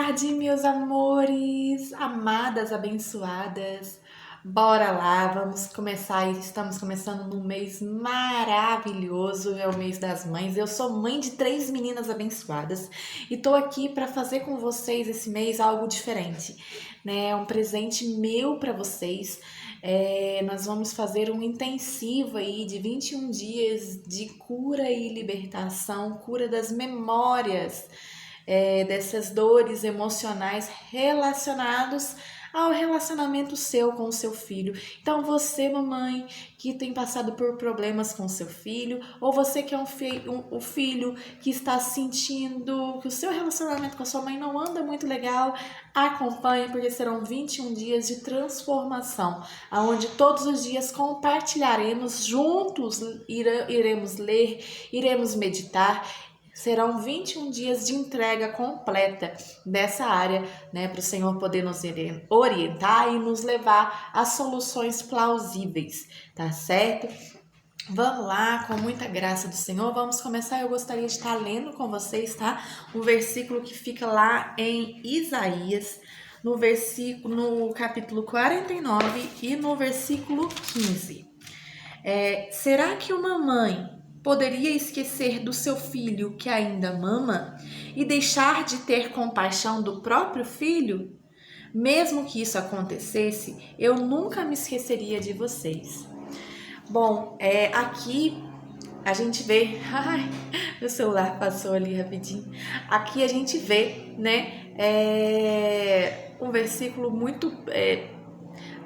tarde, meus amores, amadas, abençoadas. Bora lá, vamos começar. Estamos começando num mês maravilhoso, é o mês das mães. Eu sou mãe de 3 meninas abençoadas e tô aqui para fazer com vocês esse mês algo diferente, né? É um presente meu para vocês. Nós vamos fazer um intensivo aí de 21 dias de cura e libertação, cura das memórias, dessas dores emocionais relacionados ao relacionamento seu com o seu filho. Então você, mamãe, que tem passado por problemas com seu filho, ou você que é um filho que está sentindo que o seu relacionamento com a sua mãe não anda muito legal, acompanhe, porque serão 21 dias de transformação, onde todos os dias compartilharemos juntos, iremos ler, iremos meditar. Serão 21 dias de entrega completa dessa área, né, para o Senhor poder nos orientar e nos levar a soluções plausíveis, tá certo? Vamos lá, com muita graça do Senhor, vamos começar. Eu gostaria de estar lendo com vocês, tá? Um versículo que fica lá em Isaías, no capítulo 49 e no versículo 15. Será que uma mãe poderia esquecer do seu filho que ainda mama e deixar de ter compaixão do próprio filho? Mesmo que isso acontecesse, eu nunca me esqueceria de vocês. Bom, aqui a gente vê... Ai, meu celular passou ali rapidinho. Aqui a gente vê, né, um versículo muito...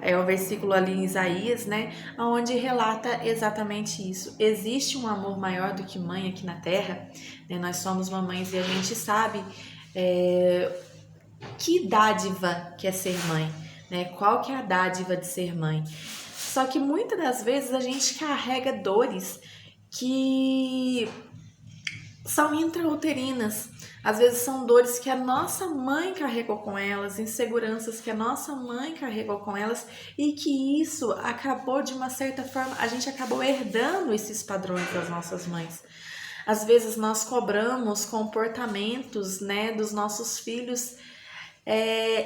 É o versículo ali em Isaías, né, onde relata exatamente isso. Existe um amor maior do que mãe aqui na Terra, né? Nós somos mamães e a gente sabe que dádiva que é ser mãe, né? Qual que é a dádiva de ser mãe? Só que muitas das vezes a gente carrega dores que são intrauterinas. Às vezes são dores que a nossa mãe carregou com elas, inseguranças que a nossa mãe carregou com elas, e que isso acabou, de uma certa forma, a gente acabou herdando esses padrões das nossas mães. Às vezes nós cobramos comportamentos, né, dos nossos filhos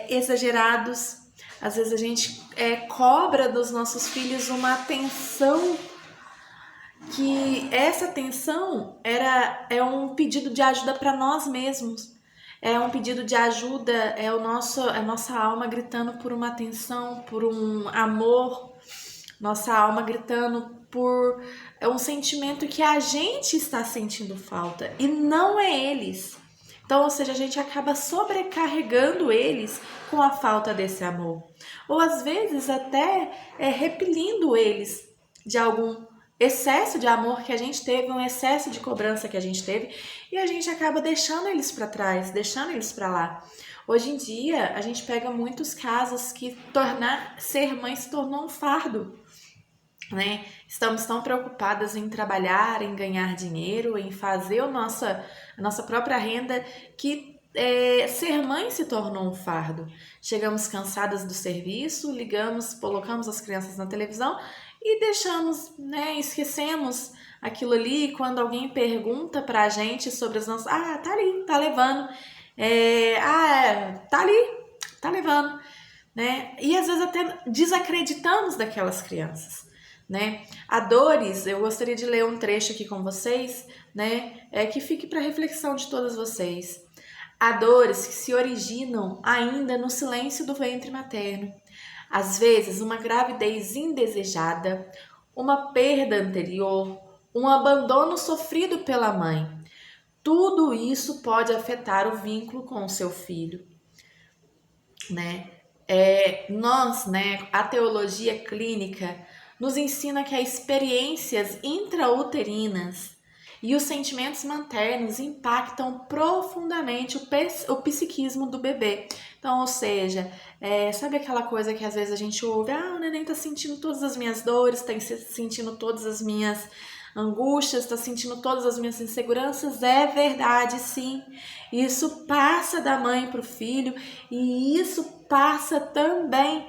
exagerados. Às vezes a gente cobra dos nossos filhos uma atenção, que essa atenção é um pedido de ajuda para nós mesmos. É um pedido de ajuda, é a nossa alma gritando por uma atenção, por um amor, nossa alma gritando por um sentimento que a gente está sentindo falta e não é eles. Então, ou seja, a gente acaba sobrecarregando eles com a falta desse amor. Ou às vezes até repelindo eles de algum excesso de amor que a gente teve, um excesso de cobrança que a gente teve, e a gente acaba deixando eles para trás, deixando eles para lá. Hoje em dia, a gente pega muitos casos que ser mãe se tornou um fardo, né? Estamos tão preocupadas em trabalhar, em ganhar dinheiro, em fazer a nossa própria renda, que ser mãe se tornou um fardo. Chegamos cansadas do serviço, colocamos as crianças na televisão e deixamos, né, esquecemos aquilo ali. Quando alguém pergunta pra gente sobre os nossos... tá ali, tá levando. Tá ali, tá levando, né? E às vezes até desacreditamos daquelas crianças, né? A dores, eu gostaria de ler um trecho aqui com vocês, né, que fique para reflexão de todas vocês. Há dores que se originam ainda no silêncio do ventre materno. Às vezes, uma gravidez indesejada, uma perda anterior, um abandono sofrido pela mãe. Tudo isso pode afetar o vínculo com o seu filho, né? A teologia clínica nos ensina que as experiências intrauterinas e os sentimentos maternos impactam profundamente o psiquismo do bebê. Então, ou seja, sabe aquela coisa que às vezes a gente ouve, o neném tá sentindo todas as minhas dores, tá sentindo todas as minhas angústias, tá sentindo todas as minhas inseguranças. É verdade, sim. Isso passa da mãe pro filho, e isso passa também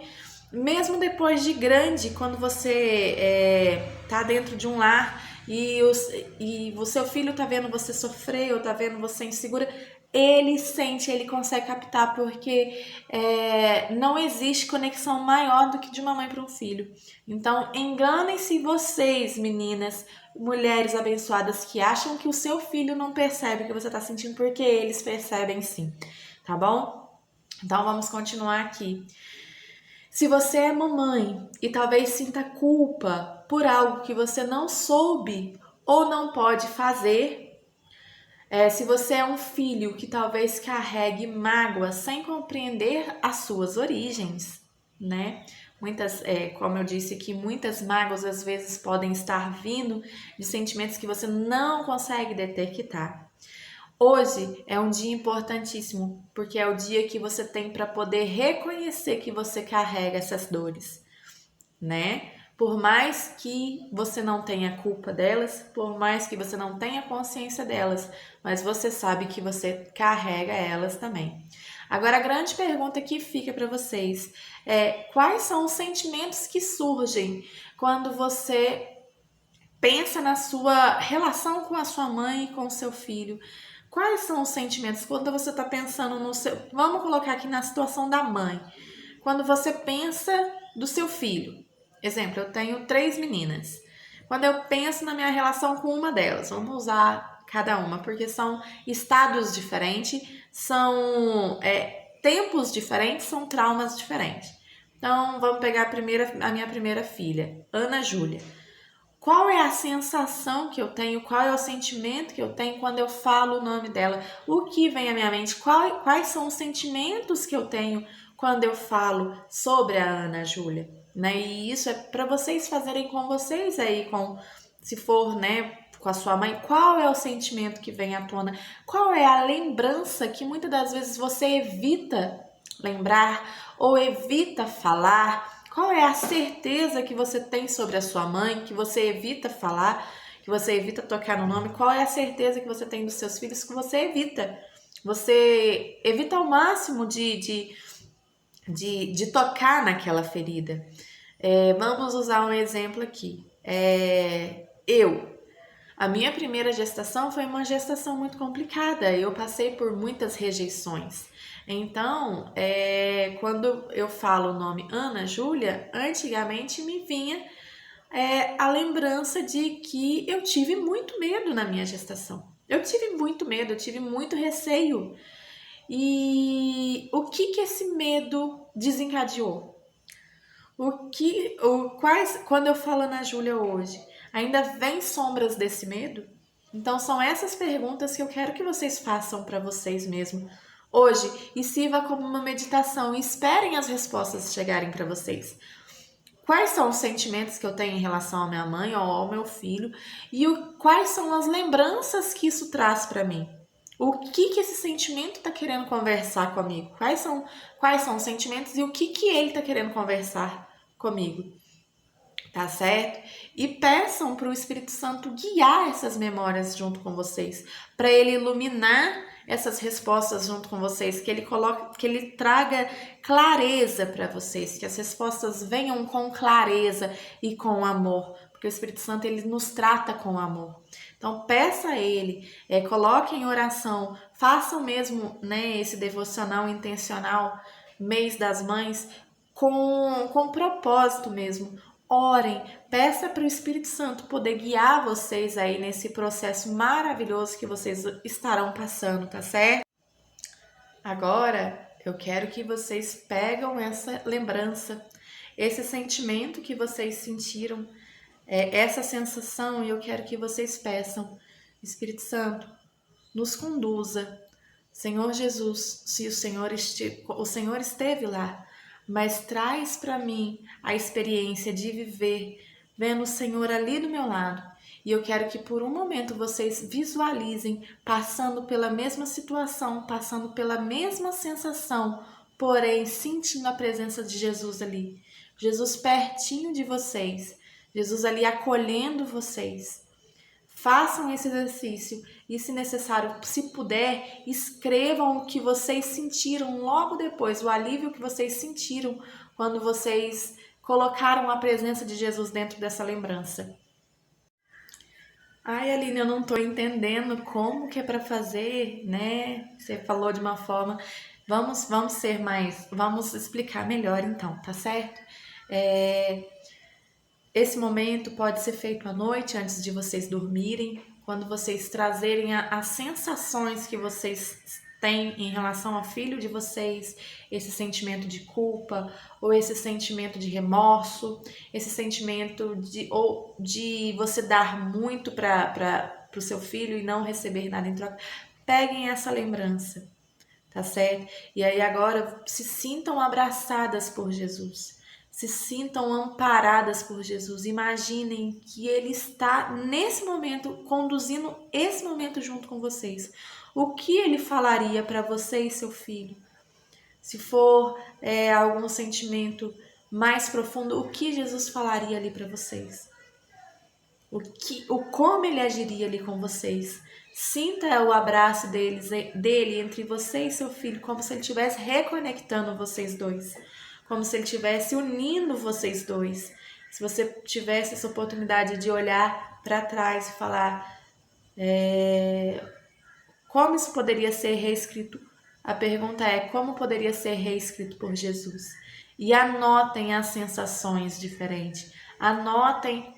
mesmo depois de grande, quando você tá dentro de um lar e o seu filho tá vendo você sofrer ou tá vendo você insegura. ele sente, ele consegue captar, porque não existe conexão maior do que de uma mãe para um filho. Então, enganem-se vocês, meninas, mulheres abençoadas, que acham que o seu filho não percebe o que você está sentindo, porque eles percebem sim, tá bom? Então, vamos continuar aqui. Se você é mamãe e talvez sinta culpa por algo que você não soube ou não pode fazer, se você é um filho que talvez carregue mágoa sem compreender as suas origens, né? Como eu disse aqui, muitas mágoas às vezes podem estar vindo de sentimentos que você não consegue detectar. Hoje é um dia importantíssimo, porque é o dia que você tem para poder reconhecer que você carrega essas dores, né? Por mais que você não tenha culpa delas, por mais que você não tenha consciência delas, mas você sabe que você carrega elas também. Agora, a grande pergunta que fica para vocês é: quais são os sentimentos que surgem quando você pensa na sua relação com a sua mãe e com o seu filho? Quais são os sentimentos quando você está pensando no seu. Vamos colocar aqui na situação da mãe. Quando você pensa do seu filho. Exemplo, eu tenho 3 meninas. Quando eu penso na minha relação com uma delas, vamos usar cada uma, porque são estados diferentes, são tempos diferentes, são traumas diferentes. Então, vamos pegar a minha primeira filha, Ana Júlia. Qual é a sensação que eu tenho? Qual é o sentimento que eu tenho quando eu falo o nome dela? O que vem à minha mente? Quais são os sentimentos que eu tenho quando eu falo sobre a Ana Júlia? Né? E isso é para vocês fazerem com vocês aí, se for, né, com a sua mãe, qual é o sentimento que vem à tona? Qual é a lembrança que muitas das vezes você evita lembrar ou evita falar? Qual é a certeza que você tem sobre a sua mãe, que você evita falar, que você evita tocar no nome? Qual é a certeza que você tem dos seus filhos que você evita? Você evita ao máximo de tocar naquela ferida. Vamos usar um exemplo aqui. A minha primeira gestação foi uma gestação muito complicada. Eu passei por muitas rejeições. Então, quando eu falo o nome Ana Júlia, antigamente me vinha a lembrança de que eu tive muito medo na minha gestação. Eu tive muito medo, eu tive muito receio. E o que esse medo desencadeou? Quando eu falo Ana Júlia hoje, ainda vem sombras desse medo? Então são essas perguntas que eu quero que vocês façam para vocês mesmos hoje e sirva como uma meditação e esperem as respostas chegarem para vocês. Quais são os sentimentos que eu tenho em relação à minha mãe ou ao meu filho e quais são as lembranças que isso traz para mim? O que esse sentimento está querendo conversar comigo? Quais são os sentimentos e o que ele está querendo conversar comigo? Tá certo? E peçam para o Espírito Santo guiar essas memórias junto com vocês, para ele iluminar essas respostas junto com vocês, que ele traga clareza para vocês, que as respostas venham com clareza e com amor, porque o Espírito Santo ele nos trata com amor. Então peça a ele, coloque em oração, façam mesmo, né, esse devocional intencional Mês das Mães com propósito mesmo. Orem, peça para o Espírito Santo poder guiar vocês aí nesse processo maravilhoso que vocês estarão passando, tá certo? Agora, eu quero que vocês pegam essa lembrança, esse sentimento que vocês sentiram, essa sensação, e eu quero que vocês peçam, Espírito Santo, nos conduza. Senhor Jesus, se o Senhor esteve lá, mas traz para mim a experiência de viver vendo o Senhor ali do meu lado. E eu quero que por um momento vocês visualizem passando pela mesma situação, passando pela mesma sensação, porém sentindo a presença de Jesus ali. Jesus pertinho de vocês, Jesus ali acolhendo vocês. Façam esse exercício e, se necessário, se puder, escrevam o que vocês sentiram logo depois, o alívio que vocês sentiram quando vocês colocaram a presença de Jesus dentro dessa lembrança. Ai, Aline, eu não tô entendendo como que é para fazer, né? Você falou de uma forma. Vamos ser mais. Vamos explicar melhor então, tá certo? É, esse momento pode ser feito à noite, antes de vocês dormirem, quando vocês trazerem as sensações que vocês têm em relação ao filho de vocês, esse sentimento de culpa, ou esse sentimento de remorso, esse sentimento de você dar muito para o seu filho e não receber nada em troca. Peguem essa lembrança, tá certo? E aí agora se sintam abraçadas por Jesus, se sintam amparadas por Jesus. Imaginem que Ele está nesse momento conduzindo esse momento junto com vocês. O que Ele falaria para você e seu filho? Se for algum sentimento mais profundo, o que Jesus falaria ali para vocês? Como ele agiria ali com vocês? Sinta o abraço dele entre você e seu filho, como se ele estivesse reconectando vocês dois, como se ele estivesse unindo vocês dois. Se você tivesse essa oportunidade de olhar para trás e falar como isso poderia ser reescrito, a pergunta é como poderia ser reescrito por Jesus? E anotem as sensações diferentes, anotem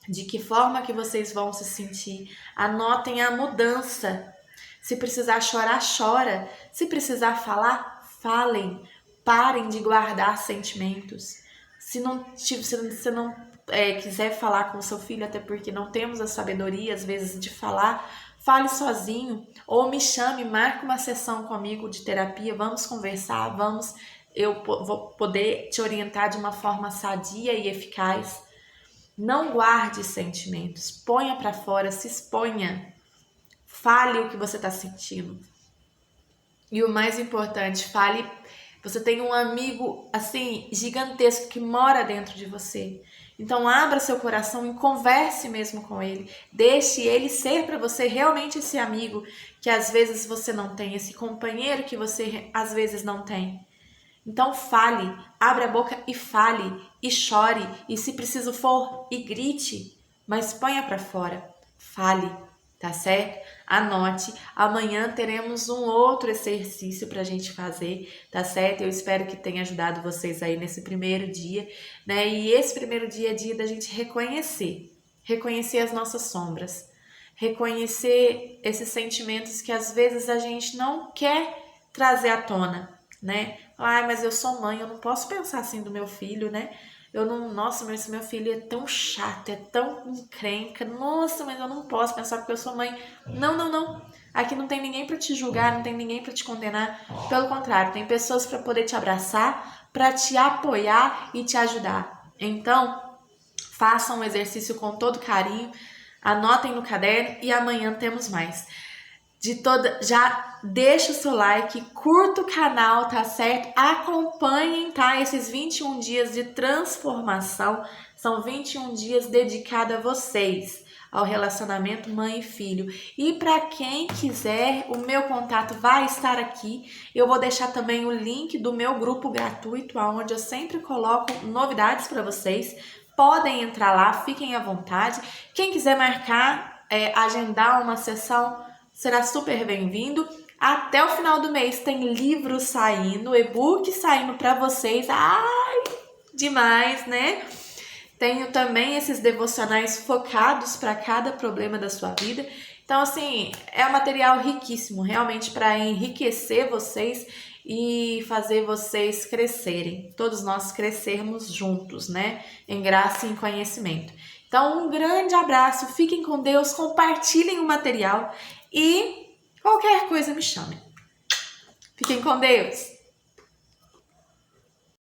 de que forma que vocês vão se sentir. Anotem a mudança. Se precisar chorar, chora. Se precisar falar, falem. Parem de guardar sentimentos. Se você não quiser falar com o seu filho, até porque não temos a sabedoria, às vezes, de falar, fale sozinho. Ou me chame, marque uma sessão comigo de terapia, vamos conversar, eu vou poder te orientar de uma forma sadia e eficaz. Não guarde sentimentos, ponha para fora, se exponha, fale o que você está sentindo. E o mais importante, fale. Você tem um amigo assim gigantesco que mora dentro de você. Então abra seu coração e converse mesmo com ele. Deixe ele ser para você realmente esse amigo que às vezes você não tem, esse companheiro que você às vezes não tem. Então fale, abra a boca e fale, e chore, e se preciso for, e grite, mas ponha para fora, fale, tá certo? Anote, amanhã teremos um outro exercício pra gente fazer, tá certo? Eu espero que tenha ajudado vocês aí nesse primeiro dia, né? E esse primeiro dia é dia da gente reconhecer as nossas sombras, reconhecer esses sentimentos que às vezes a gente não quer trazer à tona, né? Ai, mas eu sou mãe, eu não posso pensar assim do meu filho, né? Eu não, nossa, mas esse meu filho é tão chato, é tão encrenca. Nossa, mas eu não posso pensar porque eu sou mãe. Não, não, não. Aqui não tem ninguém para te julgar, não tem ninguém para te condenar. Pelo contrário, tem pessoas para poder te abraçar, para te apoiar e te ajudar. Então, façam o exercício com todo carinho, anotem no caderno e amanhã temos mais. Já deixa o seu like, curta o canal, tá certo? Acompanhem, tá? Esses 21 dias de transformação são 21 dias dedicados a vocês, ao relacionamento mãe e filho. E para quem quiser, o meu contato vai estar aqui. Eu vou deixar também o link do meu grupo gratuito, onde eu sempre coloco novidades para vocês. Podem entrar lá, fiquem à vontade. Quem quiser marcar, agendar uma sessão, será super bem-vindo. Até o final do mês tem livro saindo, e-book saindo para vocês. Ai, demais, né? Tenho também esses devocionais focados para cada problema da sua vida. Então, assim, é um material riquíssimo, realmente para enriquecer vocês e fazer vocês crescerem. Todos nós crescermos juntos, né? Em graça e em conhecimento. Então, um grande abraço, fiquem com Deus, compartilhem o material e qualquer coisa me chame. Fiquem com Deus!